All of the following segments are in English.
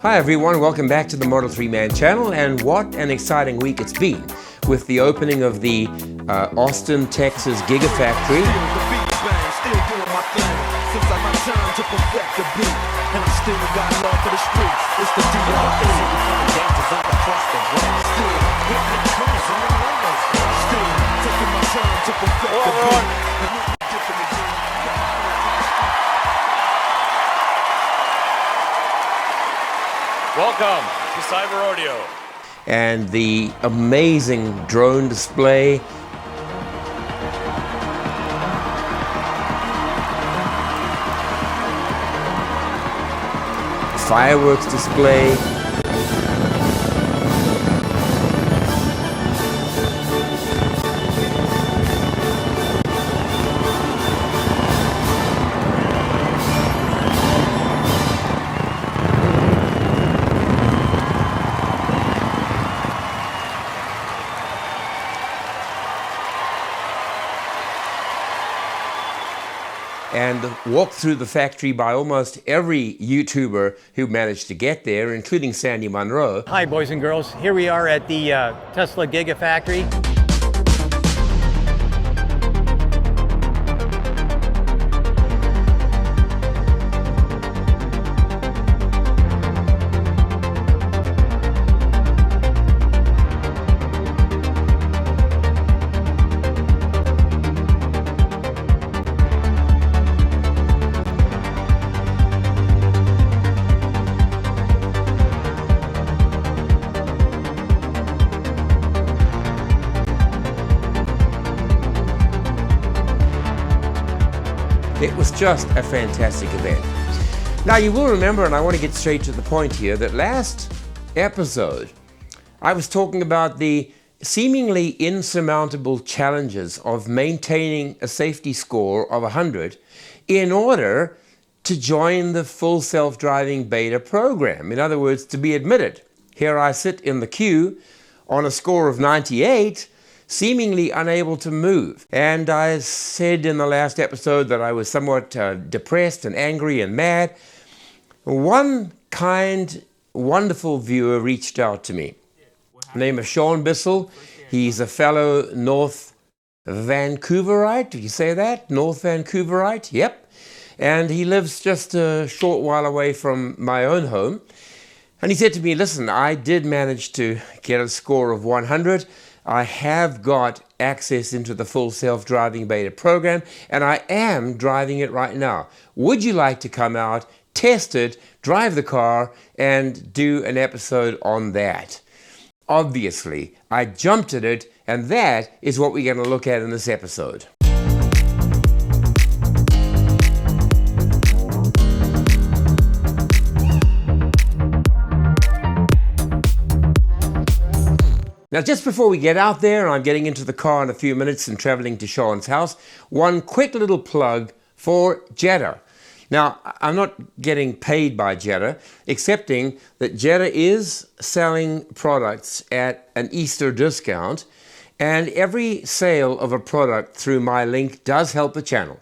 Hi everyone, welcome back to the Model 3 Man channel, and what an exciting week it's been with the opening of the Austin, Texas Gigafactory. Welcome to Cyber Rodeo. And the amazing drone display. Fireworks display. And walked through the factory by almost every YouTuber who managed to get there, including Sandy Munro. Hi, boys and girls. Here we are at the Tesla Gigafactory. It was just a fantastic event. Now you will remember, and I want to get straight to the point here, that last episode I was talking about the seemingly insurmountable challenges of maintaining a safety score of 100 in order to join the full self-driving beta program. In other words, to be admitted. Here I sit in the queue on a score of 98, seemingly unable to move. And I said in the last episode that I was somewhat depressed and angry and mad. One kind, wonderful viewer reached out to me. Name is Shawn Bissell. He's a fellow North Vancouverite. Did you say that? North Vancouverite? Yep. And he lives just a short while away from my own home. And he said to me, listen, I did manage to get a score of 100. I have got access into the full self-driving beta program, and I am driving it right now. Would you like to come out, test it, drive the car, and do an episode on that? Obviously, I jumped at it, and that is what we're going to look at in this episode. Now, just before we get out there, and I'm getting into the car in a few minutes and traveling to Shawn's house, one quick little plug for JEDA. Now, I'm not getting paid by JEDA, excepting that JEDA is selling products at an Easter discount, and every sale of a product through my link does help the channel.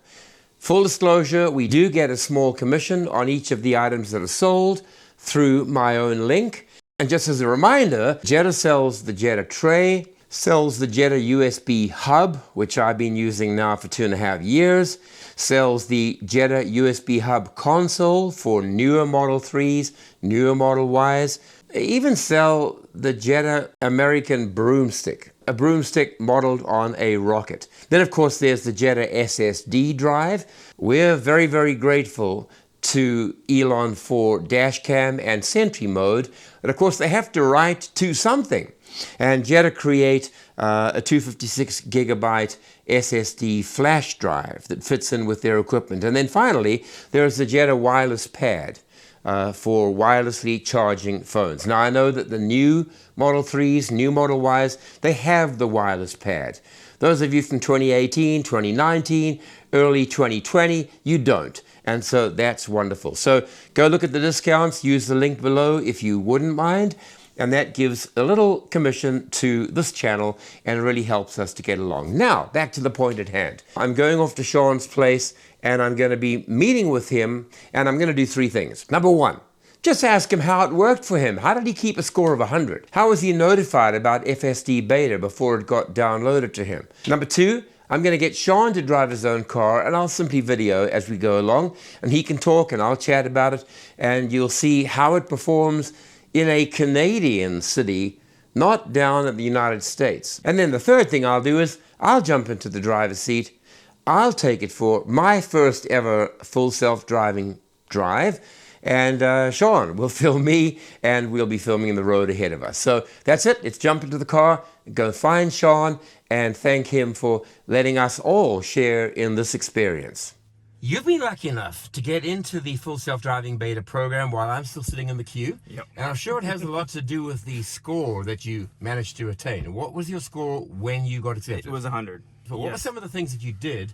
Full disclosure, we do get a small commission on each of the items that are sold through my own link. And just as a reminder, JEDA sells the JEDA tray, sells the JEDA USB hub, which I've been using now for 2.5 years, sells the JEDA USB hub console for newer Model 3s, newer Model Ys, even sell the JEDA American broomstick, a broomstick modeled on a rocket. Then of course there's the JEDA SSD drive. We're very, very grateful to Elon for dashcam and sentry mode, but of course they have to write to something. And JEDA create a 256 gigabyte SSD flash drive that fits in with their equipment. And then finally, there's the JEDA wireless pad for wirelessly charging phones. Now I know that the new Model 3s, new Model Ys, they have the wireless pad. Those of you from 2018, 2019, early 2020, you don't. And so that's wonderful. So go look at the discounts, use the link below if you wouldn't mind. And that gives a little commission to this channel and really helps us to get along. Now, back to the point at hand. I'm going off to Shawn's place and I'm going to be meeting with him, and I'm going to do 3 things. Number 1, Just ask him how it worked for him. How did he keep a score of 100? How was he notified about FSD Beta before it got downloaded to him? Number 2, I'm going to get Shawn to drive his own car, and I'll simply video as we go along, and he can talk and I'll chat about it, and you'll see how it performs in a Canadian city, not down in the United States. And then the third thing I'll do is I'll jump into the driver's seat. I'll take it for my first ever full self-driving drive, and Shawn will film me, and we'll be filming in the road ahead of us. So that's it. Let's jump into the car, go find Shawn, and thank him for letting us all share in this experience. You've been lucky enough to get into the full self-driving beta program while I'm still sitting in the queue. Yep. And I'm sure it has a lot to do with the score that you managed to attain. What was your score when you got accepted? It was 100. So what were some of the things that you did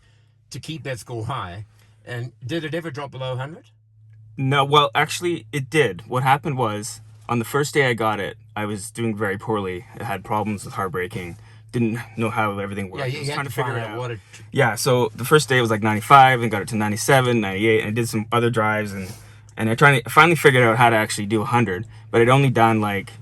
to keep that score high? And did it ever drop below 100? No, well, actually, it did. What happened was, on the first day I got it, I was doing very poorly. I had problems with hard braking. Didn't know how everything worked. Yeah, you had to figure out what it... Yeah, so the first day it was like 95, and got it to 97, 98, and I did some other drives, and I finally figured out how to actually do 100, but I'd only done like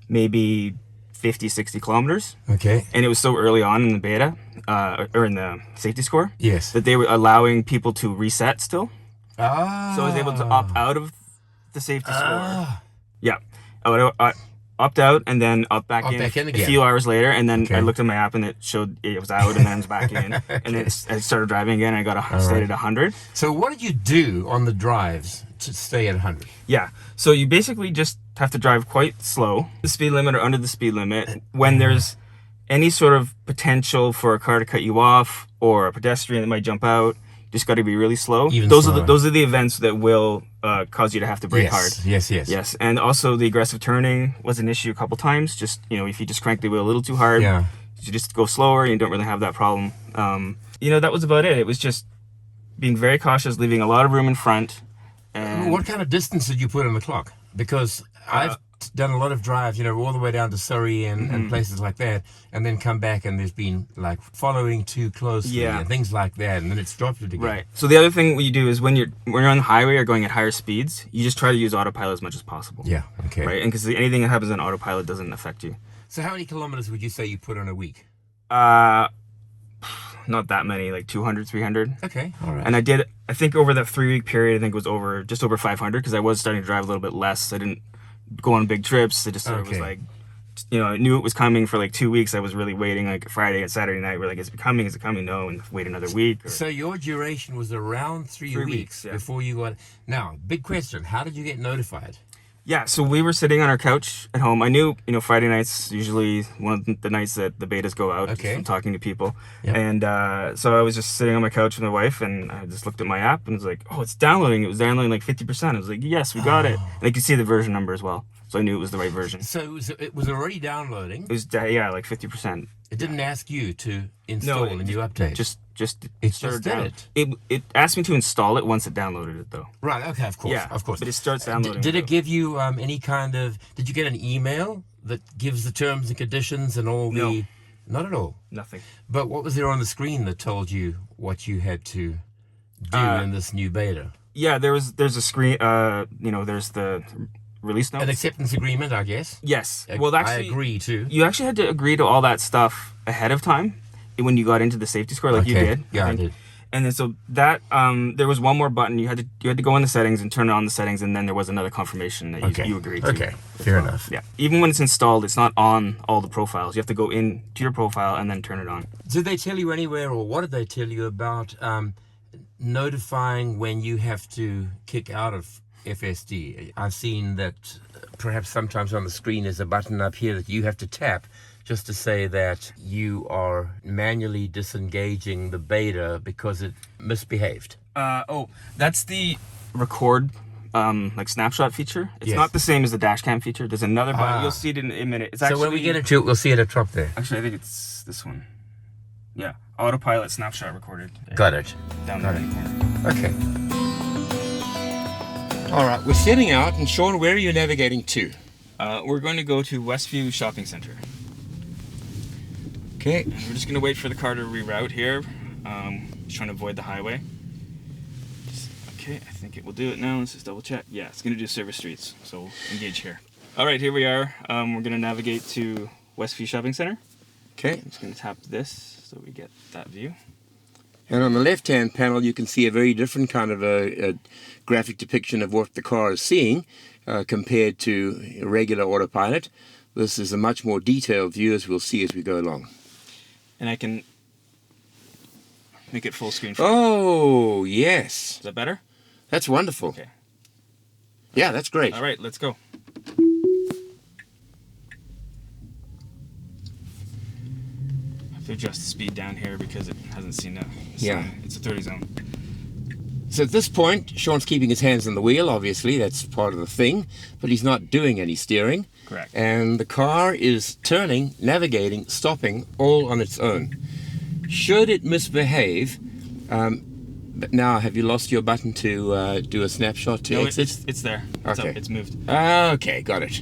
maybe 50, 60 kilometers. Okay. And it was so early on in the beta, or in the safety score, yes, that they were allowing people to reset still. Ah. So I was able to opt out of the safety score. Yeah. I opt out and then opt back in again. A few hours later, and then I looked at my app and it showed it was out, and then it was back in. And then I started driving again, and I got stayed at 100. So what did you do on the drives to stay at 100? Yeah. So you basically just have to drive quite slow, the speed limit or under the speed limit. When there's any sort of potential for a car to cut you off or a pedestrian that might jump out, just got to be really slow. Those are the events that will cause you to have to brake hard. Yes. And also the aggressive turning was an issue a couple times. Just, if you just crank the wheel a little too hard, you just go slower, and you don't really have that problem. That was about it. It was just being very cautious, leaving a lot of room in front. And what kind of distance did you put on the clock? Because I've done a lot of drives, all the way down to Surrey and places like that, and then come back and there's been like following too closely and things like that, and then it's dropped it again. Right. So the other thing what you do is when you're on the highway or going at higher speeds, you just try to use autopilot as much as possible. Yeah. Okay. Right. And because anything that happens on autopilot doesn't affect you. So how many kilometers would you say you put on a week? Not that many, like 200, 300. Okay. All right. And I think over the 3-week period, I think it was just over 500, because I was starting to drive a little bit less. I didn't go on big trips. I just sort of was like, I knew it was coming for like 2 weeks. I was really waiting, like Friday and Saturday night. We're like, is it coming? Is it coming? No, and wait another week. So your duration was around 3 weeks before you got... Now, big question. How did you get notified? Yeah, so we were sitting on our couch at home. I knew, Friday nights usually one of the nights that the betas go out from talking to people. Yep. And so I was just sitting on my couch with my wife, and I just looked at my app and was like, oh, it's downloading. It was downloading like 50%. I was like, yes, we got it. And I could see the version number as well. So I knew it was the right version. So it was already downloading? It was, like 50%. It didn't ask you to install a new update? It started down. It asked me to install it once it downloaded it, though. Right, okay, of course. Yeah, of course. But it starts downloading. Did it give you any kind of... Did you get an email that gives the terms and conditions and all the... No. Not at all? Nothing. But what was there on the screen that told you what you had to do in this new beta? Yeah, there's a screen, there's the release notes. An acceptance agreement, I guess? Yes. Well, actually, I agree to. You actually had to agree to all that stuff ahead of time when you got into the safety score, like you did. Yeah, I did. And then so that there was one more button. You had to go in the settings and turn on the settings, and then there was another confirmation that you agreed to. Okay, fair enough. Yeah. Even when it's installed, it's not on all the profiles. You have to go in to your profile and then turn it on. Did they tell you anywhere, or what did they tell you about notifying when you have to kick out of FSD? I've seen that perhaps sometimes on the screen there's a button up here that you have to tap just to say that you are manually disengaging the beta because it misbehaved. That's the record snapshot feature. It's not the same as the dash cam feature. There's another button. You'll see it in a minute. It's actually, so when we get into it, we'll see it at the top there. Actually, I think it's this one. Yeah, autopilot snapshot recorded. Got it. Down there in the corner. Okay. All right, we're setting out, and Shawn, where are you navigating to? We're going to go to Westview Shopping Center. Okay. We're just going to wait for the car to reroute here. Just trying to avoid the highway. Okay, I think it will do it now. Let's just double check. Yeah, it's going to do service streets, so we'll engage here. All right, here we are. We're going to navigate to Westview Shopping Center. Okay. I'm just going to tap this so we get that view. And on the left-hand panel, you can see a very different kind of a graphic depiction of what the car is seeing compared to a regular autopilot. This is a much more detailed view, as we'll see as we go along. And I can make it full screen for you. Oh, yes. Is that better? That's wonderful. Okay. Yeah, that's great. All right, let's go. I have to adjust the speed down here because it hasn't seen a sign. Yeah. It's a 30 zone. So at this point, Shawn's keeping his hands on the wheel, obviously, that's part of the thing, but he's not doing any steering. Correct. And the car is turning, navigating, stopping, all on its own. Should it misbehave, but now, have you lost your button to do a snapshot to exit? It's there. It's Okay. up. It's moved. Okay, got it.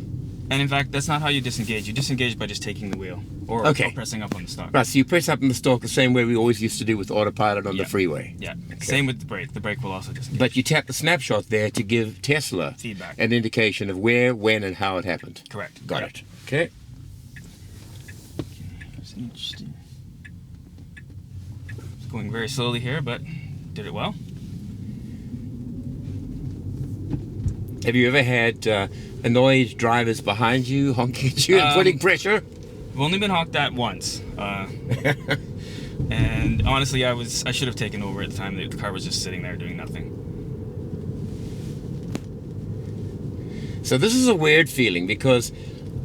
And in fact, that's not how you disengage. You disengage by just taking the wheel or pressing up on the stalk. Right, so you press up on the stalk the same way we always used to do with autopilot on Yeah. the freeway. Yeah. Okay. Same with the brake. The brake will also disengage. But you tap the snapshot there to give Tesla Feedback. an indication of where, when, and how it happened. Correct. Got Yep. it. Okay. It's going very slowly here, but did it well. Have you ever had annoyed drivers behind you honking at you and putting pressure? I've only been honked at once. And honestly, I should have taken over at the time. The car was just sitting there doing nothing. So this is a weird feeling because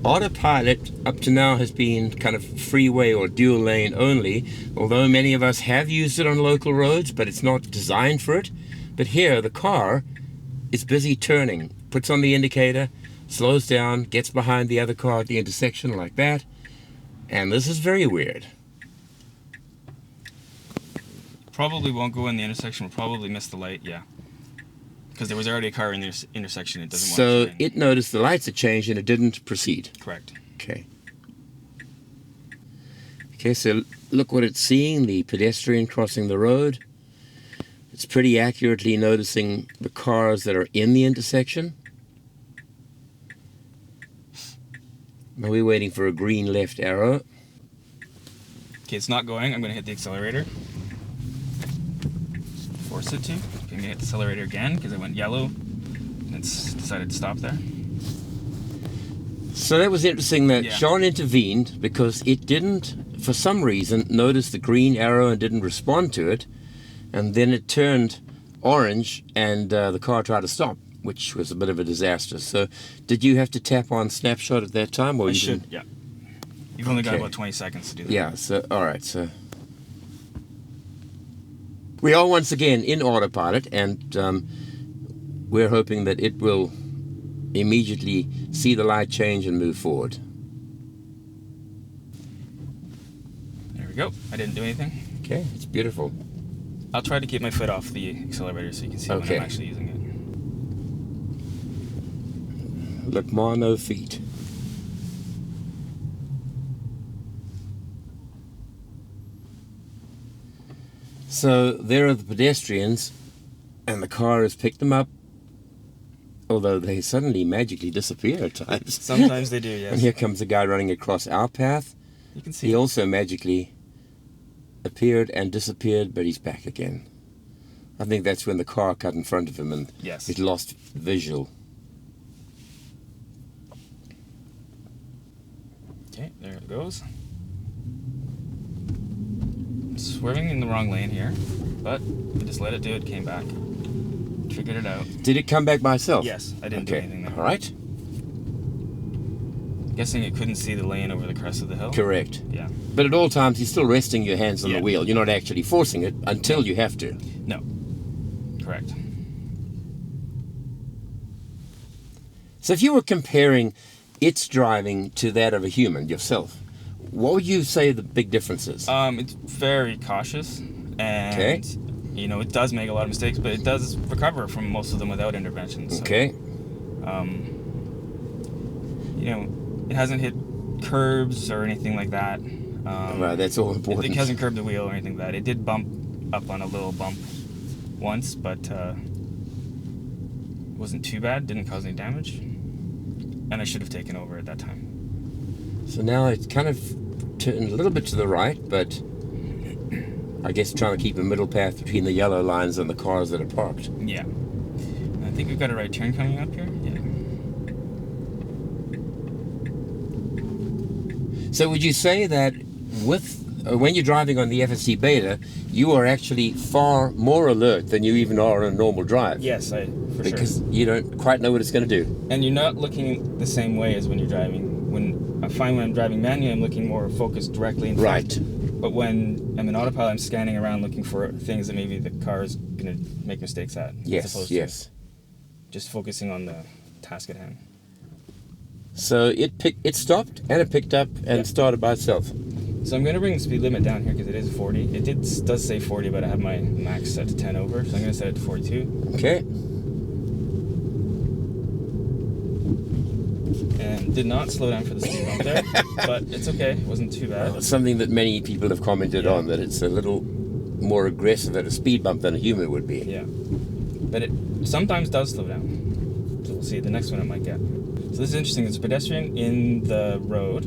autopilot up to now has been kind of freeway or dual lane only, although many of us have used it on local roads, but it's not designed for it. But here the car is busy turning, puts on the indicator, slows down, gets behind the other car at the intersection like that, and this is very weird. Probably won't go in the intersection. We'll probably miss the light, yeah. Because there was already a car in the intersection. It doesn't want So to turn. it noticed the lights had changed and it didn't proceed. Correct. Okay. Okay, so look what it's seeing, the pedestrian crossing the road. It's pretty accurately noticing the cars that are in the intersection. Now we're waiting for a green left arrow. Okay, it's not going. I'm going to hit the accelerator. Force it to. Okay, I'm going to hit the accelerator again because it went yellow. And it's decided to stop there. So that was interesting that Yeah. Shawn intervened because it didn't, for some reason, notice the green arrow and didn't respond to it. And then it turned orange and the car tried to stop, which was a bit of a disaster. So did you have to tap on snapshot at that time? Or I you should, didn't? yeah. You've only got Okay. about 20 seconds to do that. Yeah, so, all right, so. We are once again in autopilot, and we're hoping that it will immediately see the light change and move forward. There we go. I didn't do anything. Okay, it's beautiful. I'll try to keep my foot off the accelerator so you can see when Okay. I'm actually using it. Look, more no feet. So there are the pedestrians, and the car has picked them up, although they suddenly magically disappear at times. Sometimes they do, And yes. here comes a guy running across our path. You can see He it. also magically appeared and disappeared, but he's back again. I think that's when the car cut in front of him and Yes. it lost visual. Okay, there it goes. Swerving in the wrong lane here, but I just let it do it, came back. Figured it out. Did it come back by itself? Yes, I didn't do Okay, anything there. all right. Guessing it couldn't see the lane over the crest of the hill. Correct. Yeah. But at all times, you're still resting your hands on Yeah. the wheel. You're not actually forcing it until you have to. No. Correct. So if you were comparing its driving to that of a human yourself, what would you say the big difference is? It's very cautious, and Okay. you know, it does make a lot of mistakes, but it does recover from most of them without intervention. So, Okay. You know, it hasn't hit curbs or anything like that. Right, that's all important. It hasn't curbed the wheel or anything like that. It did bump up on a little bump once, but wasn't too bad, didn't cause any damage, and I should have taken over at that time. So now it's kind of turned a little bit to the right, but I guess trying to keep a middle path between the yellow lines and the cars that are parked. Yeah. And I think we've got a right turn coming up here. Yeah. So would you say that when you're driving on the FSD Beta, you are actually far more alert than you even are on a normal drive? Yes, for sure. Because you don't quite know what it's going to do. And you're not looking the same way as when you're driving. When I find when I'm driving manually, I'm looking more focused directly in front. Right. But when I'm in autopilot, I'm scanning around looking for things that maybe the car is going to make mistakes at. Yes, as opposed yes. to just focusing on the task at hand. So it stopped and it picked up and started by itself. So I'm going to bring the speed limit down here because it is 40. It does say 40, but I have my max set to 10 over, so I'm going to set it to 42. Okay. And did not slow down for the speed bump there, but it's okay. It wasn't too bad. Well, it's something that many people have commented on, that it's a little more aggressive at a speed bump than a human would be. Yeah. But it sometimes does slow down. So we'll see. The next one it might get. So this is interesting. There's a pedestrian in the road.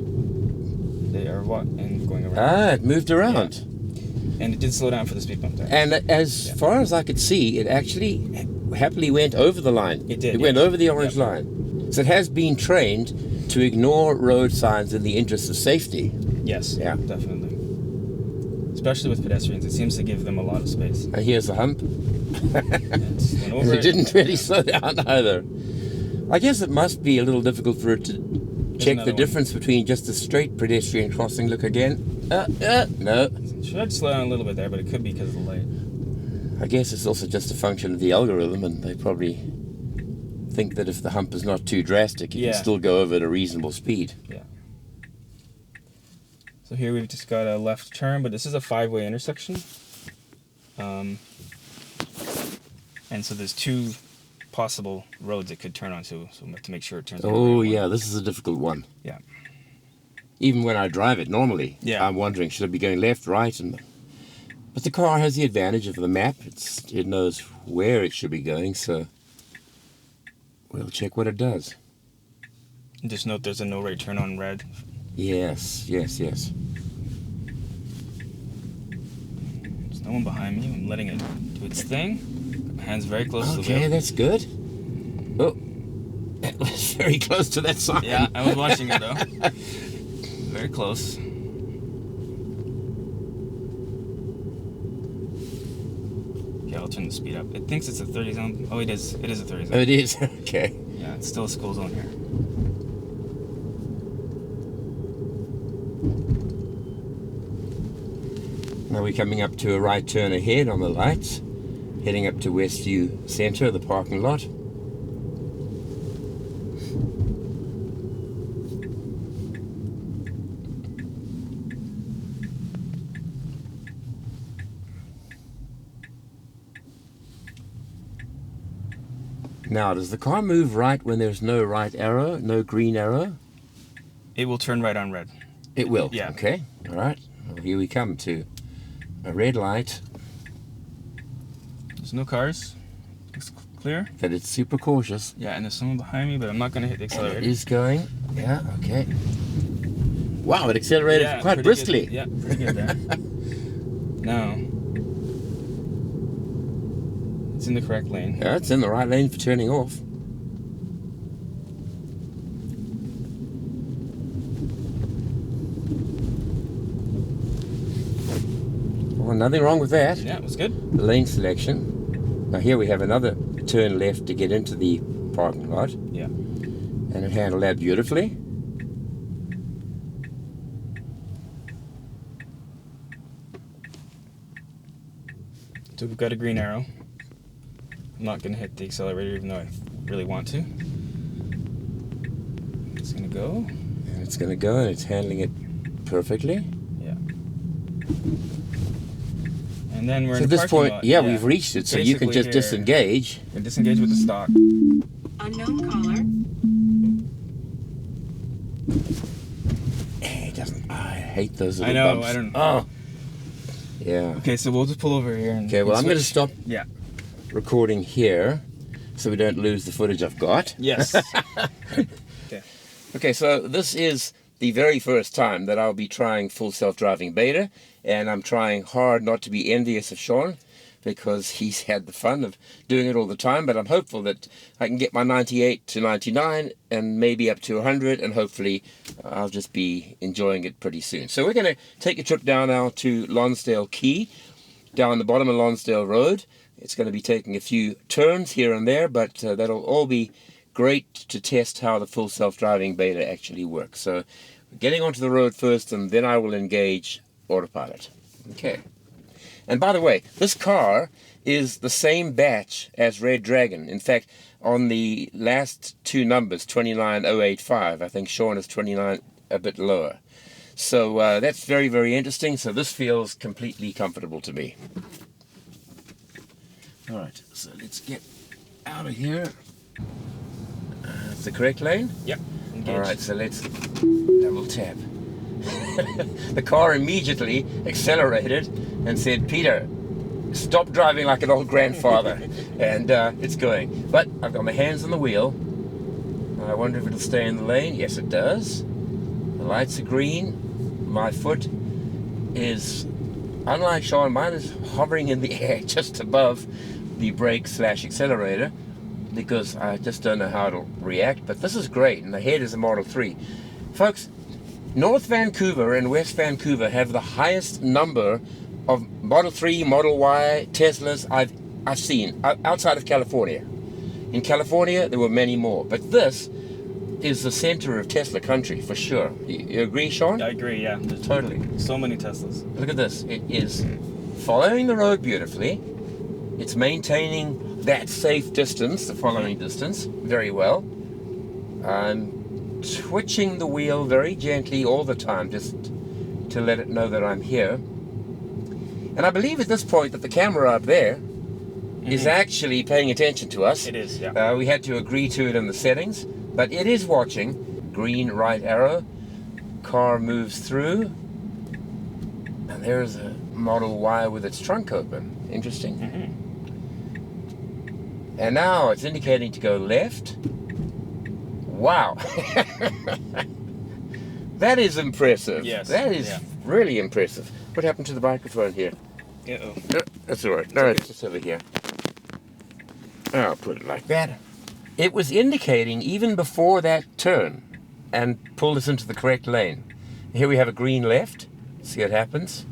They are going around. Ah, it moved around. Yeah. And it did slow down for the speed bump there. And as far as I could see, it actually happily went over the line. It did. It went over the orange line. So it has been trained to ignore road signs in the interest of safety. Yes. Yeah. Definitely. Especially with pedestrians, it seems to give them a lot of space. And here's the hump. And And it didn't really slow down either. I guess it must be a little difficult for it to check the difference between just a straight pedestrian crossing. Look again. No. Should slow down a little bit there, but it could be because of the light. I guess it's also just a function of the algorithm, and they probably think that if the hump is not too drastic, you can still go over at a reasonable speed. Yeah. So here we've just got a left turn, but this is a 5-way intersection. And so there's 2 possible roads it could turn onto, so we have to make sure it turns on the right yeah, one. this is a difficult one. Yeah. Even when I drive it normally, I'm wondering, should I be going left, right? But the car has the advantage of the map. It knows where it should be going, so we'll check what it does. And just note there's a no right turn on red. Yes. There's no one behind me. I'm letting it do its thing. My hand's very close to the wheel. Okay, that's good. Oh, that was very close to that sign. Yeah, I was watching it though. Very close. Okay, I'll turn the speed up. It thinks it's a 30 zone. Oh, it is. It is a 30 zone. Oh, it is? Okay. Yeah, it's still a school zone here. Now we're coming up to a right turn ahead on the lights, heading up to Westview Centre, the parking lot. Now, does the car move right when there's no right arrow, no green arrow? It will turn right on red. It will? Yeah. Okay, all right. Well, here we come to a red light. There's no cars. Looks clear. But it's super cautious. Yeah, and there's someone behind me, but I'm not going to hit the accelerator. It is going. Yeah, okay. Wow, it accelerated quite briskly. Good. Yeah, pretty good there. Now, it's in the correct lane. Yeah, it's in the right lane for turning off. Well, nothing wrong with that. Yeah, it was good. The lane selection. Now here we have another turn left to get into the parking lot. Yeah. And it handled that beautifully. So we've got a green arrow. I'm not going to hit the accelerator even though I really want to. It's going to go. And it's going to go, and it's handling it perfectly. Yeah. And then we're So in at the this parking point, lot. yeah, we've reached it, so you can just disengage. And disengage with the stock. Unknown caller. It doesn't. I hate those I little know, bumps. I don't. Oh. Yeah. Okay, so we'll just pull over here and Okay, well, I'm going to switch. stop Yeah. recording here. so we don't lose the footage I've got. Yes. Okay, so this is the very first time that I'll be trying full self-driving beta, and I'm trying hard not to be envious of Shawn, because he's had the fun of doing it all the time, but I'm hopeful that I can get my 98 to 99 and maybe up to 100, and hopefully I'll just be enjoying it pretty soon. So we're going to take a trip down now to Lonsdale Quay, down the bottom of Lonsdale Road. It's going to be taking a few turns here and there, but that'll all be great to test how the full self-driving beta actually works. So we're getting onto the road first, and then I will engage autopilot. Okay. And by the way, this car is the same batch as Red Dragon. In fact, on the last two numbers, 29085, I think Shawn is 29 a bit lower. So that's very, very interesting. So this feels completely comfortable to me. All right, so let's get out of here. It's the correct lane? Yep. Engaged. All right, so let's double tap. The car immediately accelerated and said, Peter, stop driving like an old grandfather. And it's going. But I've got my hands on the wheel. I wonder if it'll stay in the lane. Yes, it does. The lights are green. My foot is, unlike Shawn, mine is hovering in the air just above the brake/accelerator, because I just don't know how it'll react. But this is great, and the head is a Model 3. Folks, North Vancouver and West Vancouver have the highest number of Model 3, Model Y, Teslas I've seen outside of California. In California, there were many more, but this is the center of Tesla country for sure. You agree, Shawn? I agree, yeah. There's Totally. so many Teslas. Look at this. It is following the road beautifully. It's maintaining that safe distance, the following distance, very well. I'm twitching the wheel very gently all the time, just to let it know that I'm here. And I believe at this point that the camera up there is actually paying attention to us. It is, yeah. We had to agree to it in the settings, but it is watching. Green right arrow. Car moves through. And there's a Model Y with its trunk open. Interesting. And now it's indicating to go left. Wow. That is impressive. Yes. That is really impressive. What happened to the microphone here? Uh-oh. That's all right. No, it's just over here. I'll put it like that. It was indicating even before that turn and pulled us into the correct lane. Here we have a green left. See what happens.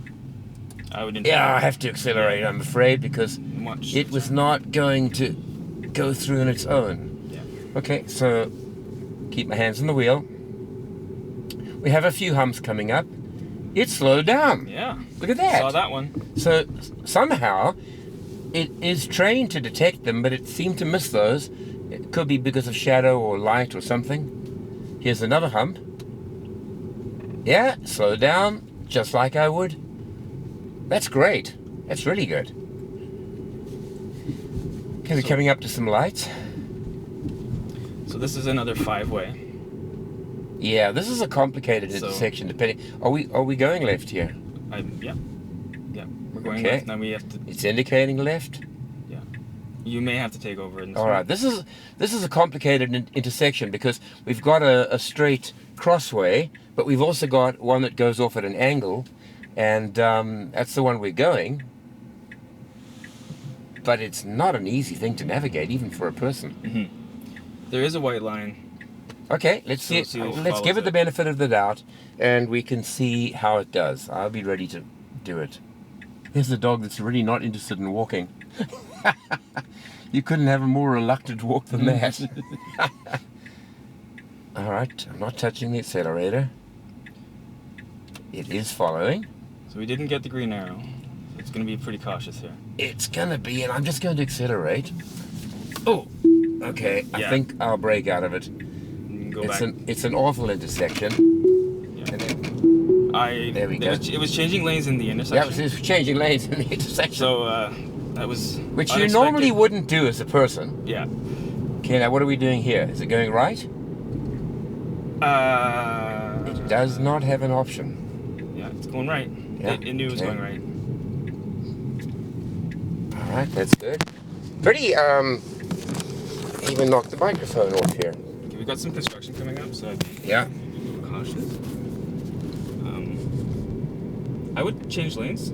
Yeah, I have to accelerate, I'm afraid, because it was not going to go through on its own. Yeah. Okay, so keep my hands on the wheel. We have a few humps coming up. It slowed down. Yeah. Look at that. Saw that one. So somehow it is trained to detect them, but it seemed to miss those. It could be because of shadow or light or something. Here's another hump. Yeah, slow down, just like I would. That's great. That's really good. Okay, we're coming up to some lights. So this is another 5-way. Yeah, this is a complicated intersection. Depending, are we going left here? Yeah. We're going Okay. left. Now we have to. It's indicating left. Yeah. You may have to take over in this All one. right. This is a complicated intersection because we've got a straight crossway, but we've also got one that goes off at an angle, and that's the one we're going. But it's not an easy thing to navigate, even for a person. There is a white line. Okay, let's give it the benefit of the doubt, and we can see how it does. I'll be ready to do it. Here's a dog that's really not interested in walking. You couldn't have a more reluctant walk than that. All right, I'm not touching the accelerator. It is following. So we didn't get the green arrow. So it's going to be pretty cautious here. It's going to be, and I'm just going to accelerate. Oh, okay, I think I'll break out of it. It's an awful intersection. Yeah. And then, there we go. It was changing lanes in the intersection. Yeah, it was changing lanes in the intersection. So that was which unexpected. you normally wouldn't do as a person. Yeah. Okay, now what are we doing here? Is it going right? It does not have an option. Yeah, it's going right. Yeah. It knew it was going right. All right, that's good. Pretty even knocked the microphone off here. Okay, we've got some construction coming up, so I'd be Yeah. a little cautious. I would change lanes.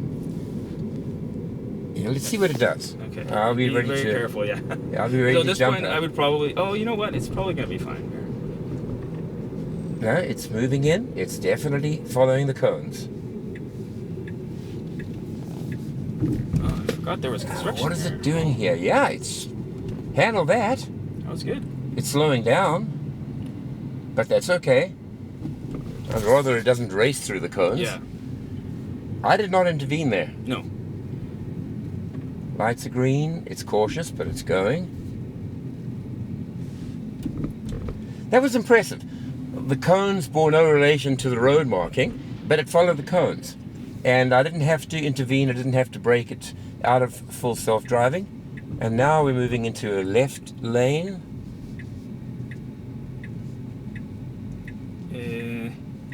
Yeah, let's see what it does. Okay. I'll be ready very to. careful, yeah. Yeah, I'll be ready So to at this jump point, out. I would probably. Oh, you know what? It's probably gonna be fine. No, it's moving in. It's definitely following the cones. Oh, I forgot there was construction. What is it doing here? Yeah, it's handled that. That was good. It's slowing down, but that's okay. I'd rather it doesn't race through the cones. Yeah. I did not intervene there. No. Lights are green. It's cautious, but it's going. That was impressive. The cones bore no relation to the road marking, but it followed the cones. And I didn't have to intervene. I didn't have to brake it out of full self-driving. And now we're moving into a left lane.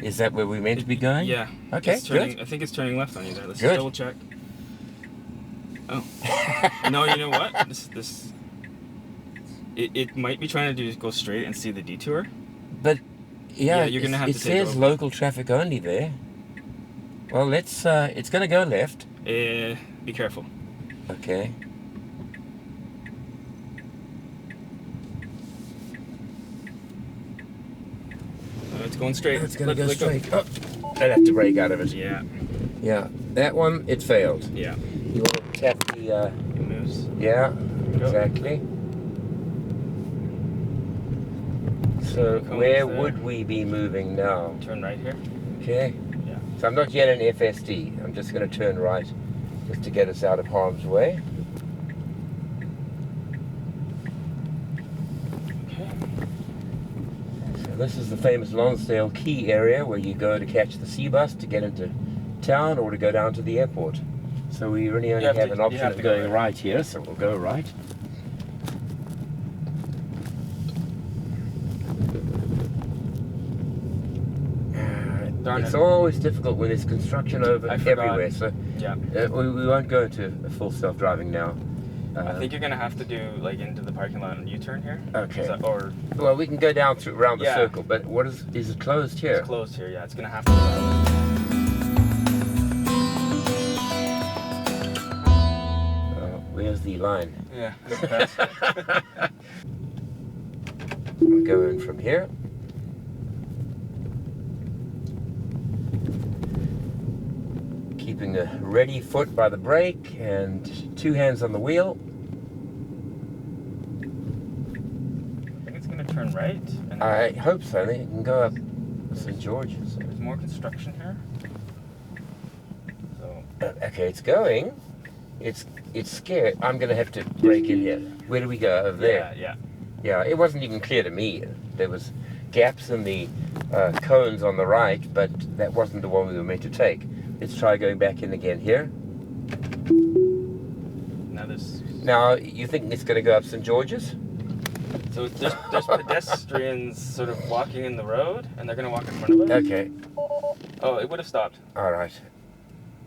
Is that where we're meant to be going? Yeah. Okay, It's turning, good. I think it's turning left on you there. Let's Good. just double check. Oh. No, you know what? It might be trying to go straight and see the detour. But yeah, You're gonna have it to take says over. local traffic only there. Well, let's. It's going to go left. Be careful. Okay. It's going straight. It's going to go Let straight. Oh, I'd have to brake out of it. Yeah. Yeah, that one it failed. Yeah. You want to tap the. It moves. Yeah, Go. exactly. So Cones where there. would we be moving now? Turn right here. Okay. Yeah. So I'm not yet in FSD. I'm just going to turn right just to get us out of harm's way. Okay. So this is the famous Lonsdale Quay area where you go to catch the sea bus to get into town or to go down to the airport. So we really only have have to- an you option have of to go going right. right here, so we'll go right. Darn It's it. always difficult when there's construction over I forgot. everywhere, so Yeah. we won't go into a full self-driving now. I think you're gonna have to do like into the parking lot and U-turn here. Okay. Is that- or Well, we can go down through around the Yeah. circle, but what is it closed here? it's closed here. Yeah, it's gonna have to. Go Where's the line? yeah. We'll go in from here. Keeping a ready foot by the brake and 2 hands on the wheel. I think it's gonna turn right. And I hope so. Then it can go up St. George's. there's more construction here. So Okay, it's going. It's scared. I'm gonna have to brake in here. Where do we go? Over there. yeah. Yeah, it wasn't even clear to me. There was gaps in the cones on the right, but that wasn't the one we were meant to take. Let's try going back in again here. Now there's Now, you think it's going to go up St. George's? so there's pedestrians sort of walking in the road, and they're gonna walk in front of us. Okay, Oh, it would have stopped. all right.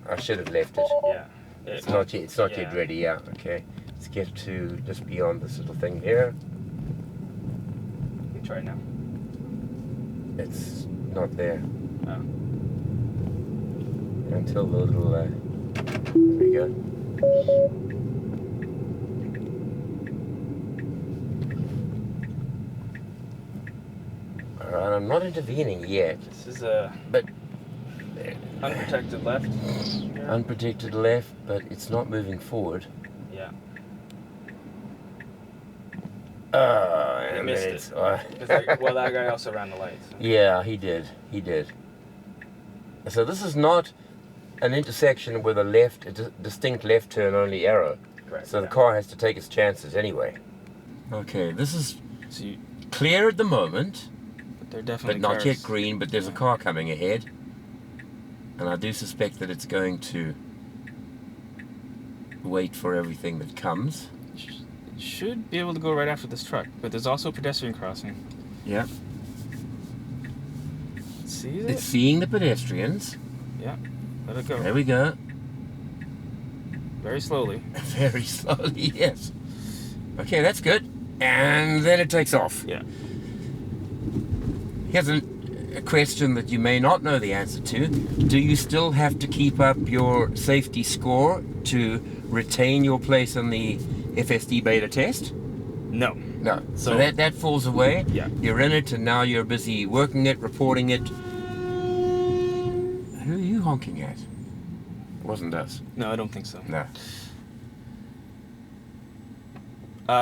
I should have left it. Yeah. It's not yet Yeah. ready. Yeah. Okay. Let's get to just beyond this little thing here. You can try it now. It's not there Oh. until the little. There we go. All right. I'm not intervening yet, This is a but unprotected left. Here. unprotected left, but it's not moving forward. Yeah. Oh, You and missed then it. it's, Well, that guy also ran the lights. So. yeah, he did. He did. So this is not an intersection with a distinct left turn only arrow. Correct. So the yeah. car has to take its chances anyway. Okay, this is So you, clear at the moment, they're definitely but not cars. yet green, but there's a car coming ahead. And I do suspect that it's going to wait for everything that comes. Should be able to go right after this truck, but there's also a pedestrian crossing. Yeah. See it? It's seeing the pedestrians. Yeah. Let it go. There we go. Very slowly. Very slowly, yes. Okay, that's good. and then it takes off. Yeah. Here's a question that you may not know the answer to. Do you still have to keep up your safety score to retain your place on the FSD Beta test? No. No. So that falls away. Yeah. You're in it, and now you're busy working it, reporting it. Who are you honking at? It wasn't us. No, I don't think so. No.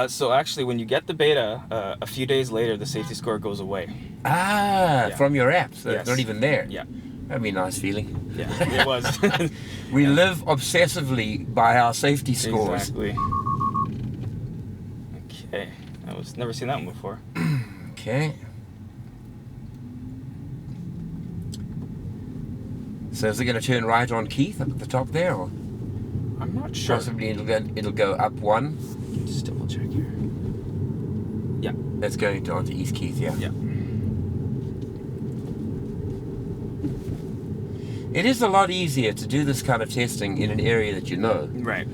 So actually, when you get the beta, a few days later, the safety score goes away. Ah, Yeah. from your app, so Yes. it's not even there. Yeah. That'd be a nice feeling. Yeah, it was. We live obsessively by our safety scores. Exactly. Okay. Never seen that one before. Okay. So is it going to turn right on Keith up at the top there, or I'm not sure. possibly it'll go up one? Just double check here. Yeah. That's going to onto East Keith, yeah. Yeah. It is a lot easier to do this kind of testing in an area that you know, Right.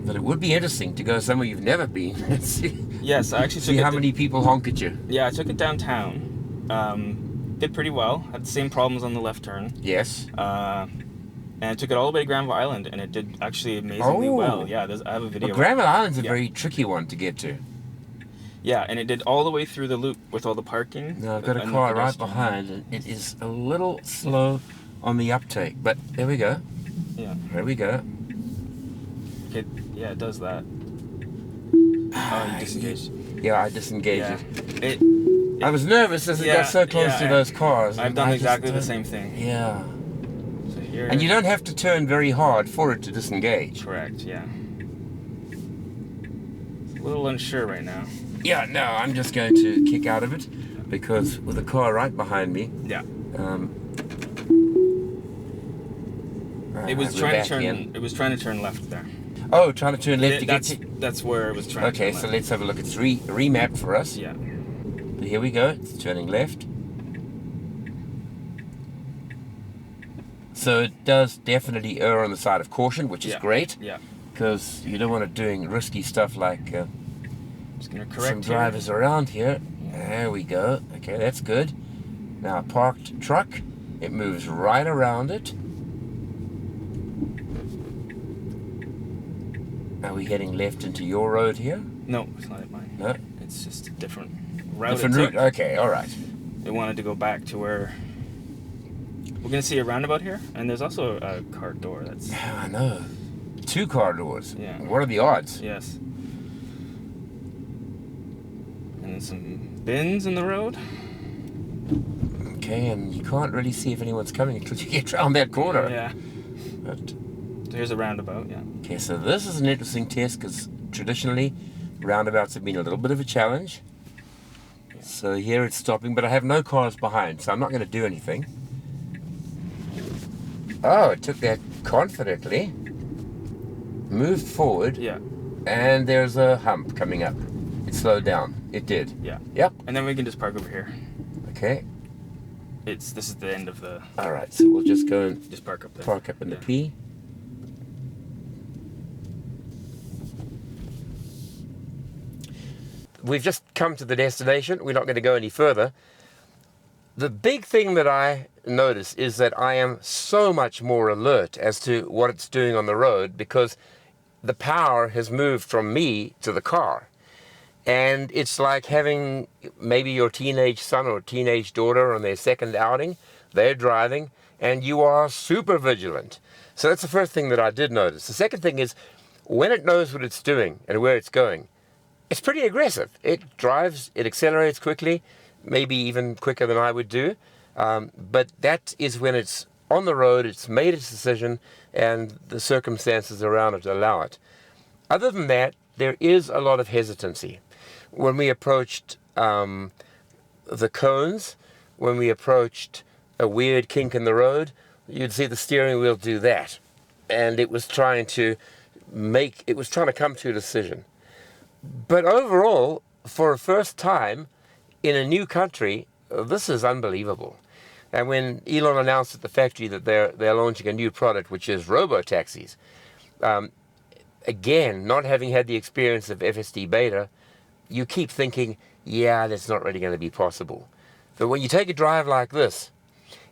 but it would be interesting to go somewhere you've never been and see Yes, I actually took it. how many people honk at you. Yeah, I took it downtown. Did pretty well. Had the same problems on the left turn. Yes. And I took it all the way to Granville Island, and it did actually amazingly Oh. well. Yeah, I have a video. But Granville Island's a Yeah. very tricky one to get to. Yeah, and it did all the way through the loop with all the parking. Now I've got a and the car right pedestrian. behind, and it is a little slow on the uptake. But there we go. Yeah. There we go. Okay. Yeah, it does that. Oh, you disengaged. Yeah, I disengaged Yeah. it. It. I was nervous as it got so close to those cars. I've and done I just exactly the don't- same thing. Yeah. So here. And you don't have to turn very hard for it to disengage. Correct. Yeah. It's a little unsure right now. Yeah, no, I'm just going to kick out of it because with the car right behind me, Yeah. It was we're trying back to turn. in. It was trying to turn left there. Oh, trying to turn left to get That's where it was trying. Okay, to turn so left. let's have a look. It's remapped for us. Yeah. Here we go. It's turning left. So it does definitely err on the side of caution, which is Yeah. great Yeah. because you don't want it doing risky stuff like Just gonna some correct here. drivers around here. There we go. Okay, that's good. Now a parked truck. It moves right around it. Are we heading left into your road here? No, it's not at mine. No. It's just a different route. Different it route. took. Okay, all right. It wanted to go back to where. We're gonna see a roundabout here, and there's also a car door. That's Yeah, I know. 2 car doors. Yeah. What are the odds? yes. And then some bins in the road. Okay, and you can't really see if anyone's coming until you get around that corner. Yeah. But, So here's a roundabout. Yeah. okay, so this is an interesting test because traditionally roundabouts have been a little bit of a challenge. So here it's stopping, but I have no cars behind, so I'm not going to do anything. Oh, it took that confidently, moved forward, Yeah. and there's a hump coming up. It slowed down. It did. Yeah. Yep. And then we can just park over here. Okay. This is the end of the. All right, so we'll just go and Just park up there. park up in the Yeah. P. We've just come to the destination. We're not going to go any further. The big thing that I notice is that I am so much more alert as to what it's doing on the road because the power has moved from me to the car. And it's like having maybe your teenage son or teenage daughter on their second outing. They're driving and you are super vigilant. So that's the first thing that I did notice. The second thing is when it knows what it's doing and where it's going, it's pretty aggressive. It drives, it accelerates quickly, maybe even quicker than I would do. But that is when it's on the road, it's made its decision, and the circumstances around it allow it. Other than that, there is a lot of hesitancy. When we approached the cones, when we approached a weird kink in the road, you'd see the steering wheel do that. And it was trying to come to a decision. But overall, for a first time in a new country, this is unbelievable. And when Elon announced at the factory that they're launching a new product, which is robo-taxis, again, not having had the experience of FSD Beta, you keep thinking, yeah, that's not really going to be possible. But when you take a drive like this,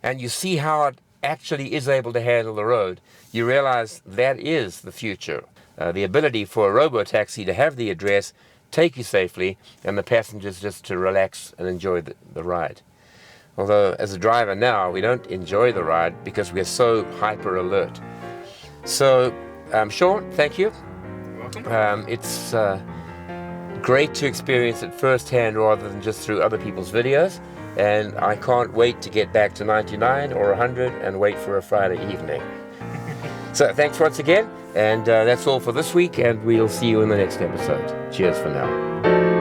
and you see how it actually is able to handle the road, you realize that is the future. The ability for a robo-taxi to have the address, take you safely, and the passengers just to relax and enjoy the ride. Although, as a driver now, we don't enjoy the ride because we're so hyper alert. So, Shawn, thank you. You're welcome. It's great to experience it firsthand rather than just through other people's videos. And I can't wait to get back to 99 or 100 and wait for a Friday evening. So thanks once again, and that's all for this week, and we'll see you in the next episode. Cheers for now.